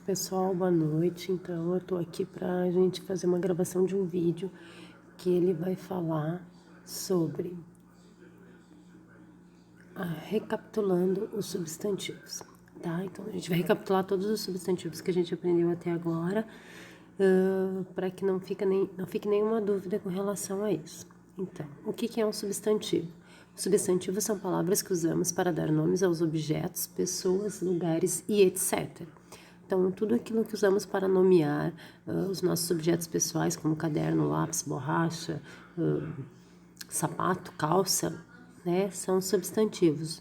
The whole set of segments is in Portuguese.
Pessoal, boa noite. Então, eu tô aqui pra gente fazer uma gravação de um vídeo que ele vai falar sobre recapitulando os substantivos, tá? Então, a gente vai recapitular todos os substantivos que a gente aprendeu até agora, para que não fique nenhuma dúvida com relação a isso. Então, o que é um substantivo? Substantivos são palavras que usamos para dar nomes aos objetos, pessoas, lugares e etc. Então, tudo aquilo que usamos para nomear os nossos objetos pessoais, como caderno, lápis, borracha, sapato, calça, né, são substantivos.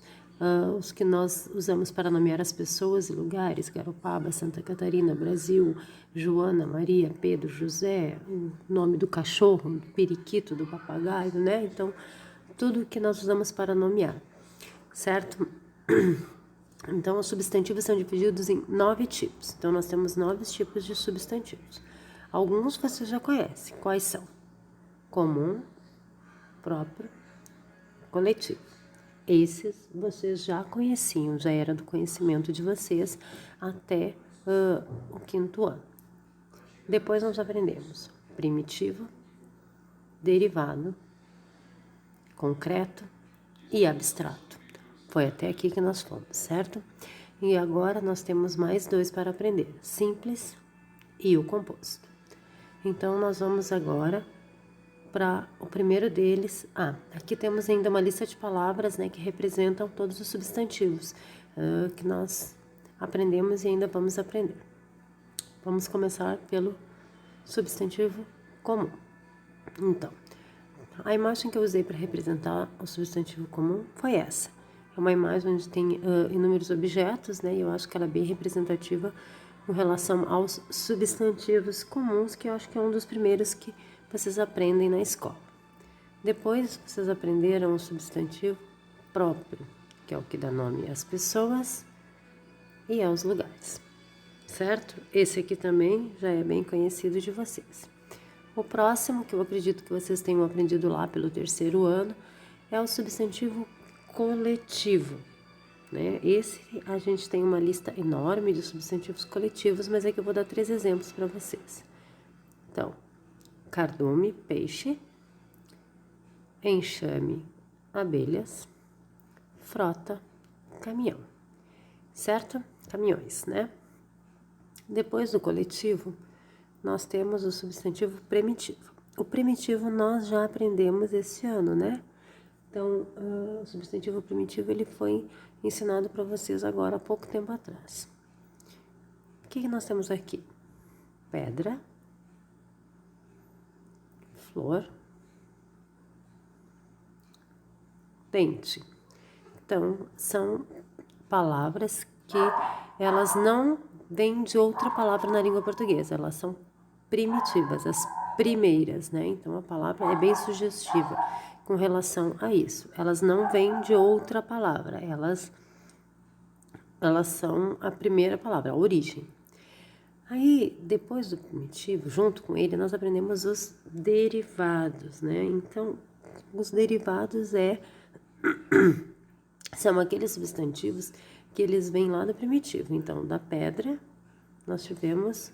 Os que nós usamos para nomear as pessoas e lugares, Garopaba, Santa Catarina, Brasil, Joana, Maria, Pedro, José, o nome do cachorro, do periquito, do papagaio, né? Então, tudo que nós usamos para nomear, certo? Então, os substantivos são divididos em 9 tipos. Então, nós temos 9 tipos de substantivos. Alguns você já conhece. Quais são? Comum, próprio, coletivo. Esses vocês já conheciam, já era do conhecimento de vocês até o 5º ano. Depois nós aprendemos primitivo, derivado, concreto e abstrato. Foi até aqui que nós fomos, certo? E agora nós temos mais 2 para aprender, simples e o composto. Então, nós vamos agora para o primeiro deles. Aqui temos ainda uma lista de palavras, né, que representam todos os substantivos que nós aprendemos e ainda vamos aprender. Vamos começar pelo substantivo comum. Então, a imagem que eu usei para representar o substantivo comum foi essa. É uma imagem onde tem inúmeros objetos, né, e eu acho que ela é bem representativa com relação aos substantivos comuns, que eu acho que é um dos primeiros que vocês aprendem na escola. Depois, vocês aprenderam o substantivo próprio, que é o que dá nome às pessoas e aos lugares, certo? Esse aqui também já é bem conhecido de vocês. O próximo, que eu acredito que vocês tenham aprendido lá pelo 3º ano, é o substantivo coletivo, né? Esse, a gente tem uma lista enorme de substantivos coletivos, mas aqui eu vou dar 3 exemplos para vocês. Então, cardume, peixe, enxame, abelhas, frota, caminhão, certo? Caminhões, né? Depois do coletivo, nós temos o substantivo primitivo. O primitivo nós já aprendemos esse ano, né? Então, o substantivo primitivo ele foi ensinado para vocês agora há pouco tempo atrás. O que nós temos aqui? Pedra, flor, dente. Então, são palavras que elas não vêm de outra palavra na língua portuguesa, elas são primitivas, as primeiras, né? Então, a palavra é bem sugestiva com relação a isso. Elas não vêm de outra palavra, elas são a primeira palavra, a origem. Aí, depois do primitivo, junto com ele, nós aprendemos os derivados, né? Então, os derivados são aqueles substantivos que eles vêm lá do primitivo. Então, da pedra, nós tivemos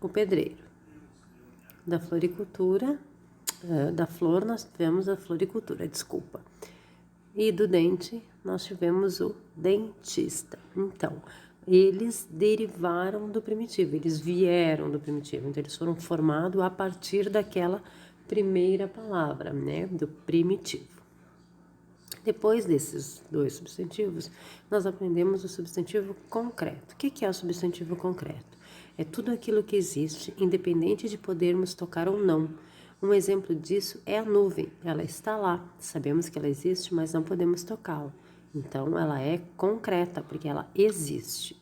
o pedreiro. Da floricultura, da flor, nós tivemos a floricultura, desculpa. E do dente, nós tivemos o dentista. Então, eles derivaram do primitivo, eles vieram do primitivo. Então, eles foram formados a partir daquela primeira palavra, né, do primitivo. Depois desses 2 substantivos, nós aprendemos o substantivo concreto. O que é o substantivo concreto? É tudo aquilo que existe, independente de podermos tocar ou não. Um exemplo disso é a nuvem. Ela está lá, sabemos que ela existe, mas não podemos tocá-la. Então, ela é concreta, porque ela existe.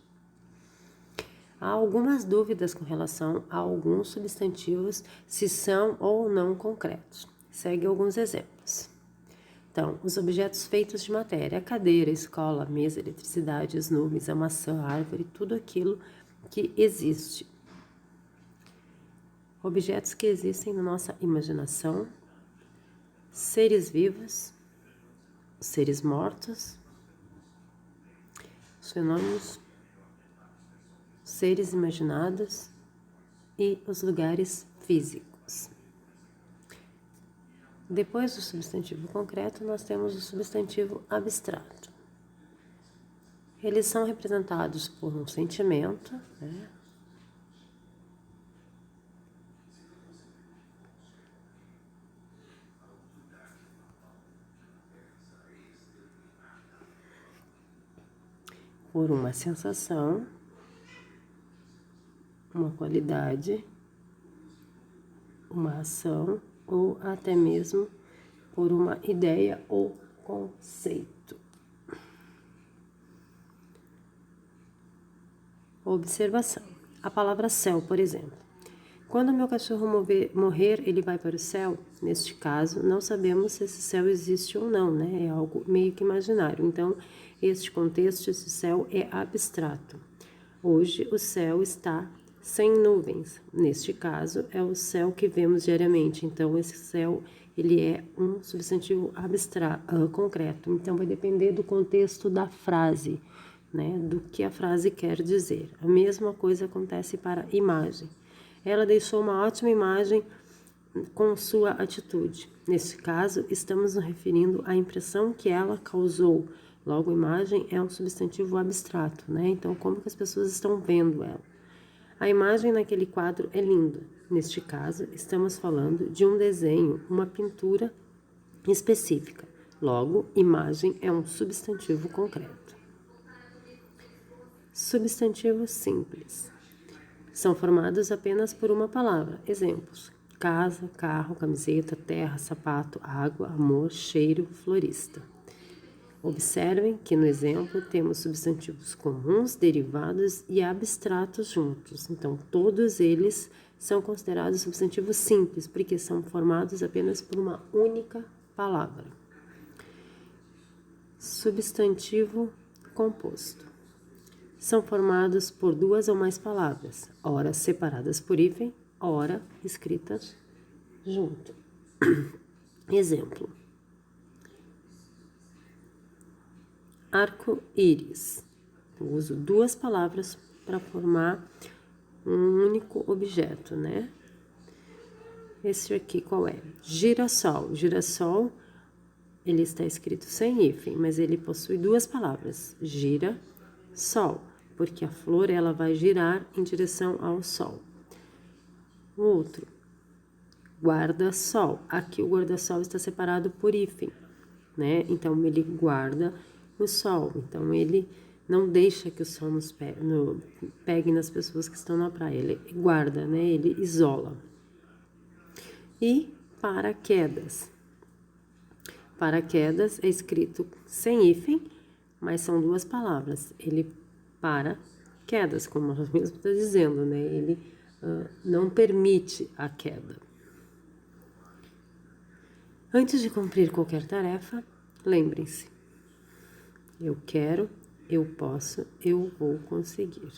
Há algumas dúvidas com relação a alguns substantivos, se são ou não concretos. Segue alguns exemplos. Então, os objetos feitos de matéria, a cadeira, a escola, a mesa, a eletricidade, as nuvens, a maçã, a árvore, tudo aquilo que existe. Objetos que existem na nossa imaginação, seres vivos, seres mortos, os fenômenos seres imaginados e os lugares físicos. Depois do substantivo concreto, nós temos o substantivo abstrato. Eles são representados por um sentimento, né? Por uma sensação, uma qualidade, uma ação ou até mesmo por uma ideia ou conceito. Observação. A palavra céu, por exemplo. Quando meu cachorro morrer, ele vai para o céu? Neste caso, não sabemos se esse céu existe ou não, né? É algo meio que imaginário. Então, este contexto, esse céu é abstrato. Hoje, o céu está sem nuvens. Neste caso, é o céu que vemos diariamente. Então, esse céu, ele é um substantivo concreto. Então, vai depender do contexto da frase, né? Do que a frase quer dizer. A mesma coisa acontece para imagem. Ela deixou uma ótima imagem com sua atitude. Nesse caso, estamos nos referindo à impressão que ela causou. Logo, imagem é um substantivo abstrato, né? Então, como que as pessoas estão vendo ela? A imagem naquele quadro é linda. Neste caso, estamos falando de um desenho, uma pintura específica. Logo, imagem é um substantivo concreto. Substantivos simples. São formados apenas por uma palavra. Exemplos: casa, carro, camiseta, terra, sapato, água, amor, cheiro, florista. Observem que no exemplo temos substantivos comuns, derivados e abstratos juntos. Então, todos eles são considerados substantivos simples, porque são formados apenas por uma única palavra. Substantivo composto. São formados por duas ou mais palavras, ora separadas por hífen, ora escritas junto. Exemplo: arco-íris. Eu uso duas palavras para formar um único objeto, né? Esse aqui qual é? Girassol. Girassol, ele está escrito sem hífen, mas ele possui duas palavras, gira, sol, porque a flor ela vai girar em direção ao sol. O outro, guarda-sol. Aqui o guarda-sol está separado por hífen, né? Então ele guarda o sol. Então ele não deixa que o sol nos pegue nas pessoas que estão na praia. Ele guarda, né? Ele isola. E paraquedas. Paraquedas é escrito sem hífen, mas são duas palavras. Ele para quedas, como ela mesmo está dizendo, né? Ele não permite a queda. Antes de cumprir qualquer tarefa, lembrem-se: eu quero, eu posso, eu vou conseguir.